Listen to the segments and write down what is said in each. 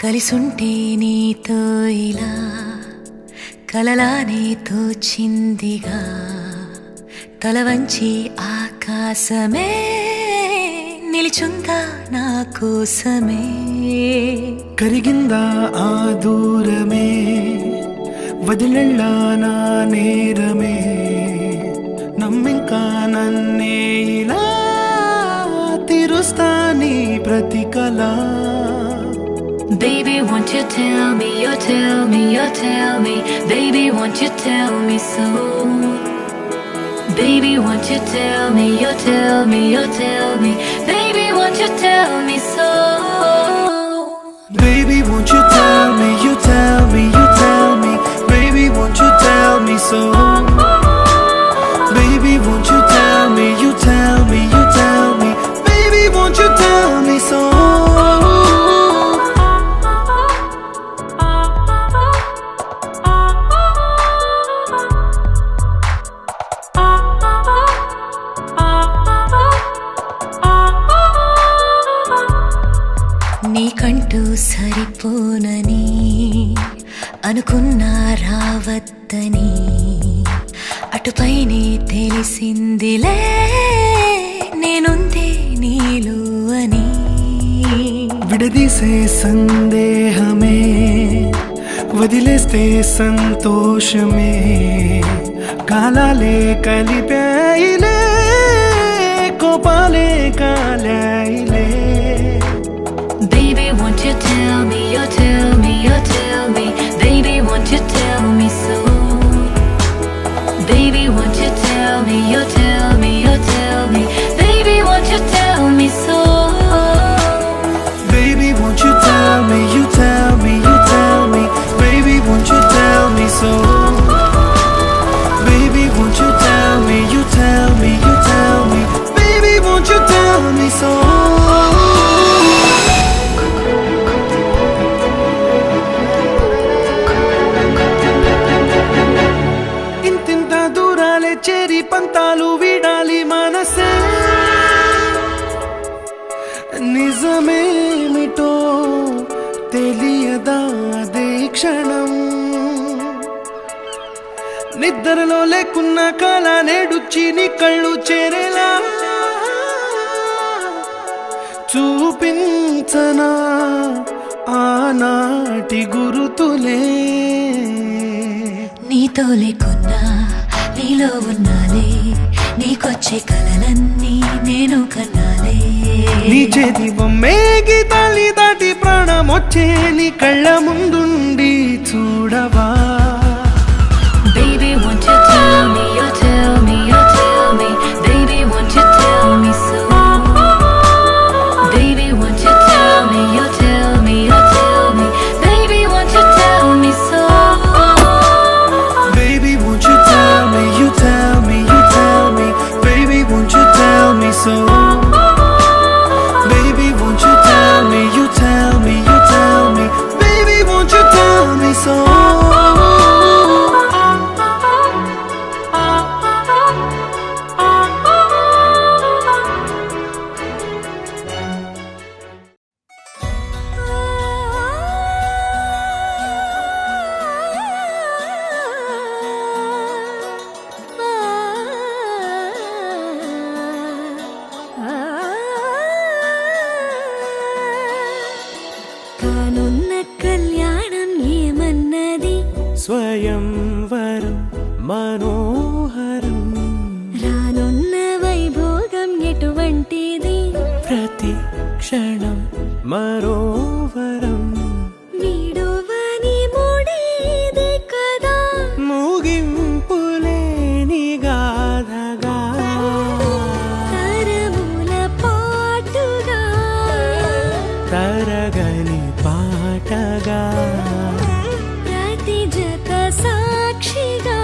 కలిసుంటే నీతో ఇలా కలలానే తోచిందిగా తల వంచి ఆకాశమే నిలిచుందా నా కోసమే కరిగిందా ఆ దూరమే వదిలెళ్ళా నా నేరమే నమ్మింకా నన్నే ఇలా తీరుస్తా నీ ప్రతి కళ Baby, won't you tell me, you tell me, you tell me. Baby, won't you tell me so? Baby, won't you tell me, you tell me, you tell me. Baby, won't you tell me so? Baby, won't you tell me, you tell me, you tell me. Baby, won't you tell me so? Baby, won't you tell me, you tell me, you tell me. Baby, won't you tell me so? నీకంటూ సరిపోనని అనుకున్నా రావద్దని అటుపైనే తెలిసిందిలే నేనుందే నీలో అని విడదీసే సందేహమే వదిలేస్తే సంతోషమే కాలాలే కలిపాయిలే కోపాలే కాలాయిలే Baby, won't you tell me, you tell me, you tell me. Baby, won't you tell me so? Baby, won't you tell me, you tell me, you tell me. Baby, won't you tell me so? Baby, won't you tell me, you tell me, you tell me. Baby, won't you tell me so? Baby, won't you tell me, you tell me, you tell me. Baby, won't you tell me so? ఇంతింత దూరాలే చేరి పంతాలు వీడాలి మనసే నిజమేమిటో తెలియదా అదే క్షణం నిద్రలో లేకున్న కళ నేడుచ్చి నీ కళ్ళు చేరేలా చూపించనా ఆనాటి గురుతులే నీతో లేకున్నా నీలో ఉన్నాలే నీకొచ్చే కలలన్నీ నేను కన్నాలే నీ చేతి బొమ్మే గీతాలి దాటి ప్రాణమొచ్చే నీ కళ్ళ ముందుండి చూడవా Baby, won't you tell me, you tell me, you tell me. Baby, won't you tell me so? Baby, won't you tell me, you tell me, you tell me. Baby, won't you tell me so? Baby, won't you tell me, you tell me, you tell me. Baby, won't you tell me so? Baby, won't you tell me, you tell me, you tell me. Baby, won't you tell me so? కానున్న కళ్యాణం ఏమన్నది స్వయంవరం మనోహరం రానున్న వైభోగం ఎటువంటిది ప్రతి క్షణం మరోవరం వీడువని ముడేది కదా ముగింపులేని గాథగా తరముల పాటుగా తరగని పాటగా ప్రతి జత సాక్షిగా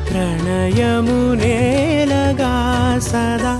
ప్రణయము నేలగా సదా